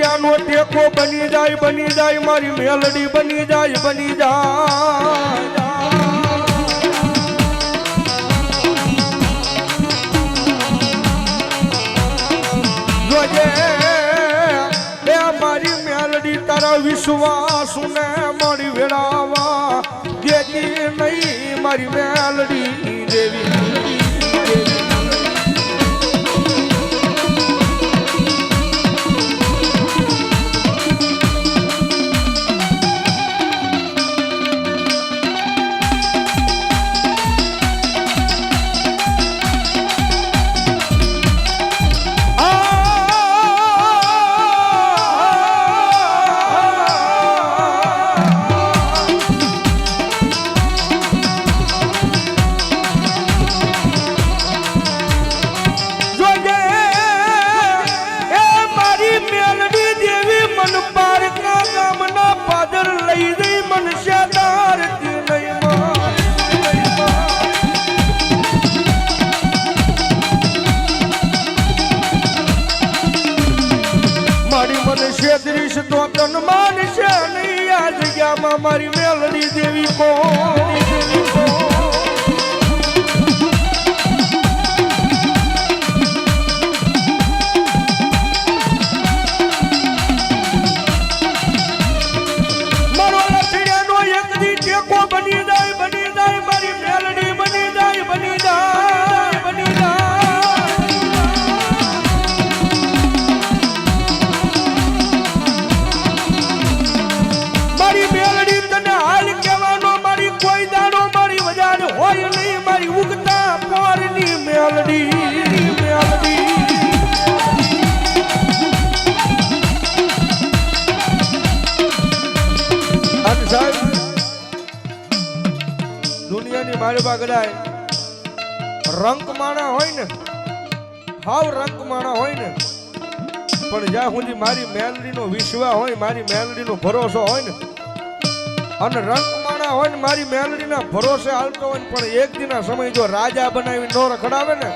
સીડિયાનો ટેકો બની જાય મારી મેલડી બની જાય જોજે એ મારી મેલડી તારા વિશ્વાસ ને મારી વેળાવા દેતી નહીં મારી મેલડી દેવી દૃશ તો તન માન છે નહીં આ જગ્યામાં મારી મેલડી દેવી કોની દેવી મારો લખડ્યાનો એક દી ટેકો બની જાય મારી મેલડી બની જાય મારી મેલડી તને હાલ કહેવાનો મારી કોઈ દાડો મારી વજાન હોય નહીં મારી ઉગતા પોરની મેલડી અને સાહેબ દુનિયાની મારી બાગડાય રંક માણા હોય ને હાવ રંક માણા હોય ને પણ જ્યાં સુધી મારી મેલડીનો વિશ્વાસ હોય મારી મેલડીનો ભરોસો હોય ને અને રંગમાણા હોય ને મારી મેલડીના ભરોસે હાલતો હોય ને પણ એક દિના સમય જો રાજા બનાવી નો રખડાવે ને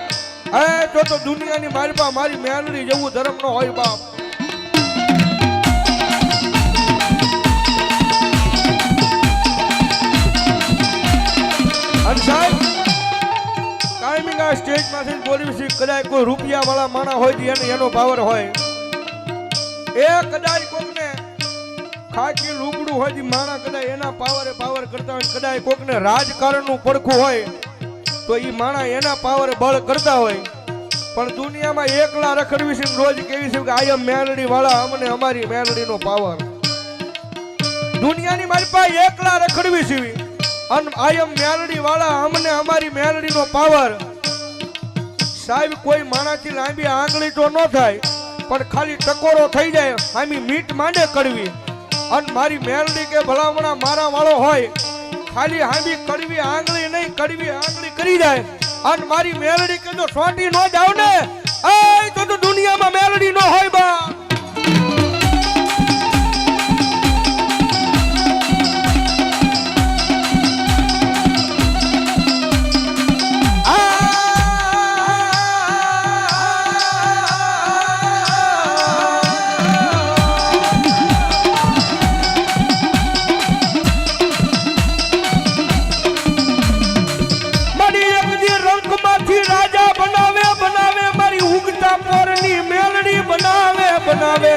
તો દુનિયાની મારી પાસે મારી મેલડી જેવું ધર્મ નો હોય બાપ અને સાહેબ કાયમી આ સ્ટેજ માંથી બોલી કદાચ કોઈ રૂપિયા વાળા માણા હોય એનો પાવર હોય એ કદાચ કોકને ખાકી લુગડું હોય માણા કદાચ એના પાવર કરતા હોય કદાચ કોકને રાજકારણનું પડખું હોય તો એ માણા એના પાવર બળ કરતા હોય પણ દુનિયામાં એકલા રખડવી છે રોજ કેવી છે કે આયમ મેલડી વાળા અમને અમારી મેલડીનો પાવર દુનિયાની મારી પાસે એકલા રખડવી છે અને આયમ મેલડી વાળા અમને અમારી મેલડીનો પાવર સાહેબ કોઈ માણાથી લાંબી આંગળી તો ન થાય પણ ખાલી ટકોરો થઈ જાય આમી મીટ માંડે કરવી અને મારી મેલડી કે ભલામણા મારા વાળો હોય ખાલી હામી કડવી આંગળી નહીં કડવી આંગળી કરી જાય અને મારી મેલડી કે જો સોટી નો જાવ ને તો દુનિયામાં મેલડી નો હોય બા બનાવે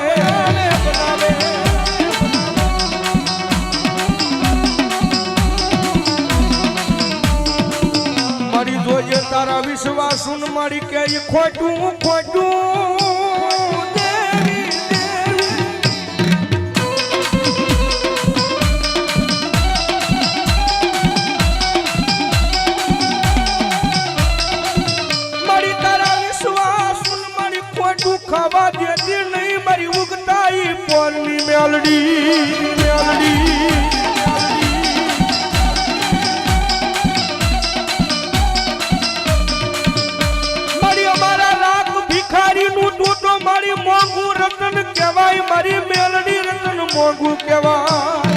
મારી જોજે તારા વિશ્વાસ સુન મારી કે ખોટું ખાવા દેતી નહીં મારી ઉગતાઈ પોરની મેલડી મારી અમારા લાખ ભિખારી નું તું તો મારી મોંઘું રતન કહેવાય મારી મેલડી રતન મોંઘું કહેવાય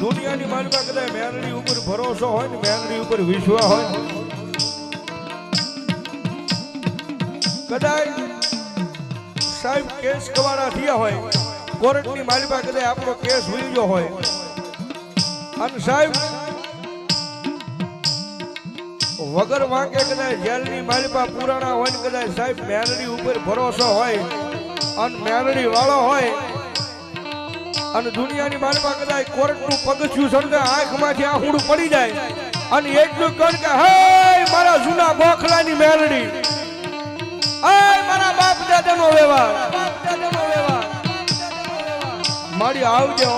દુનિયાની માલિકા કદાચ મેલડી ઉપર ભરોસો હોય ને મેલડી ઉપર વિશ્વાસ હોય કદાચ સાહેબ કેસ કવાડા થયા હોય કોર્ટની માલિકા કદાચ આપણો કેસ હોઈ ગયો હોય અને સાહેબ વગર વાંકે કદાચ જેલની માલિકા પુરાણા હોય ને કદાચ સાહેબ મેલડી ઉપર ભરોસો હોય અને મેલડી વાળો હોય અને દુનિયાની માલિકા કદાચ કોર્ટનું પગથિયું સળગે આંખમાંથી આહુડું પડી જાય અને એટલું કર કે હે મારા જૂના ગોખલાની મેલડી મારા બાપ દાદાનો વ્યવહાર મારી આવજો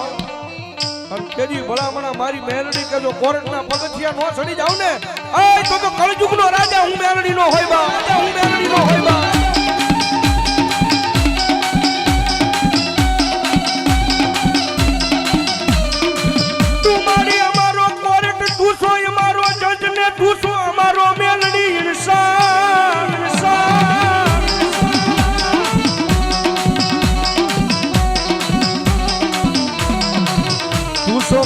અને તેજી ભલામણા મારી મેલડી કે જો કોર્ટના પગથિયા નો ચડી જાવ ને તો કળજુગનો રાજા હું મેલડી નો હોય બા હું મેલડી નો હોય બા તું મારી અમારો કોર્ટ તું અમારો જજ ને તું અમારો મેલડી ઇન્સાન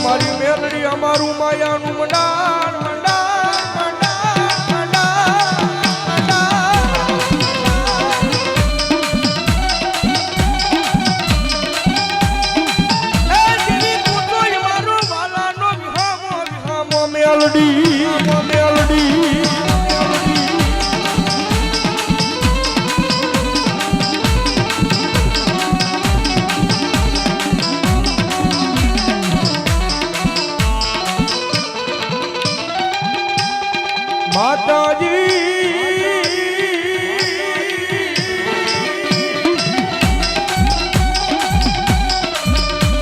મારી મેલડી અમારું માયાનું મંડાણ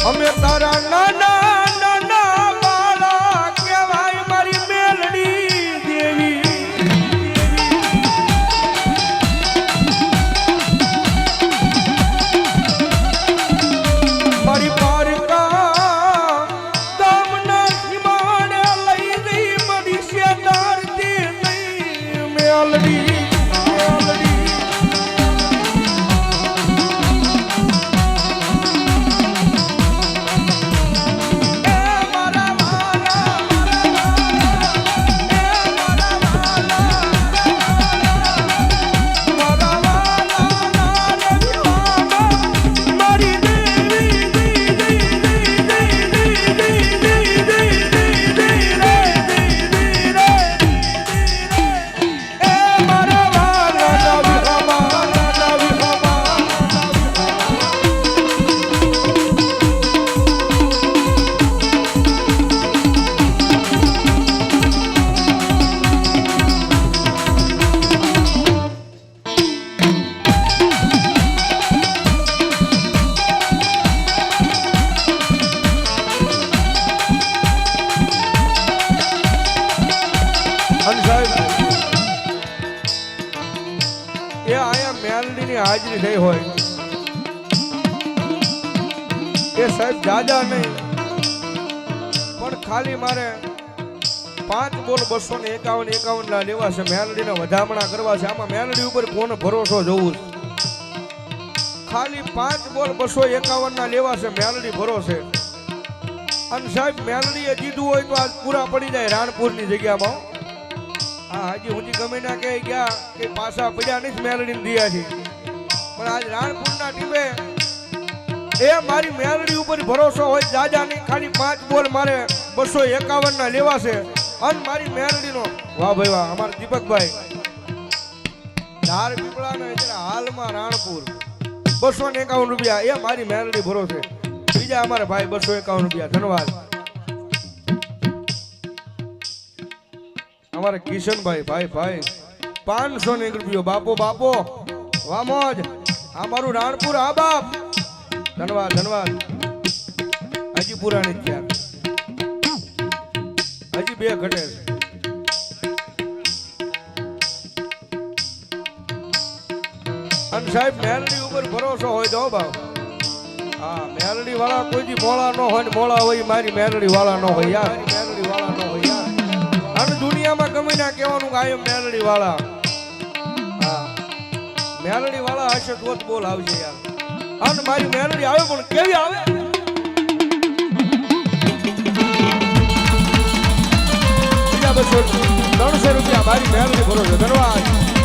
અમે તારા નાના નાના બાળા કહેવાય મારી મેલડી દેવી મારી પારકા ગામના સીમાડે લઈ ગઈ મારી શેદાર દે નહીં મેલડી હાજરી થઈ હોય એ સાહેબ દાદા નહીં પણ ખાલી મારે 5 બોલ 251 ના લેવા છે મેલડીના વધામણા કરવા છે આમાં મેલડી ઉપર કોનો ભરોસો જોવું ખાલી 5 બોલ 251 ના લેવા છે મેલડી ભરોસે અને સાહેબ મેલડીએ જીધું હોય તો આજ પૂરા પડી જાય રાણપુરની જગ્યામાં હા હાજી હું ગમે ના કહે ગયા કે પાછા પડ્યા નહીં મેલડીને દિયાથી પણ આજ રાણપુરના ટીમે એ મારી મેલડી ઉપર ભરોસો હોય જાજા નહીં ખાલી 5 બોલ મારે 251 ના લેવા છે અને મારી મેલડીનો વાહ ભાઈ વાહ અમારા દીપકભાઈ ધાર પીપળાના એટલે હાલમાં રાણપુર 251 રૂપિયા એ મારી મેલડી ભરોસે બીજા અમારા ભાઈ 251 રૂપિયા ધન્યવાદ અમારા કિશનભાઈ ભાઈ 501 રૂપિયો બાપો વાહ મોજ અમારું રાણપુર આ બાપ ધન્યવાદ હજી પુરાણી થયા હજી 2 ઘટે અને સાહેબ મેલડી ઉપર ભરોસો હોય તો બાપ હા મેલડી વાળા કોઈ દી મોળા ન હોય ને મોળા હોય મારી મેલડી વાળા ન હોય યાર મેલડી વાળા ન હોય યાર અને દુનિયામાં ગમે ના કહેવાનું કે આયમ મેલડી વાળા હા મેલડી વાળા હશે તો જ બોલ આવશે યાર અને મારી મેલડી આવે પણ કેવી આવે 300 રૂપિયા મારી મેળવી ભરો છો ધન્યવાદ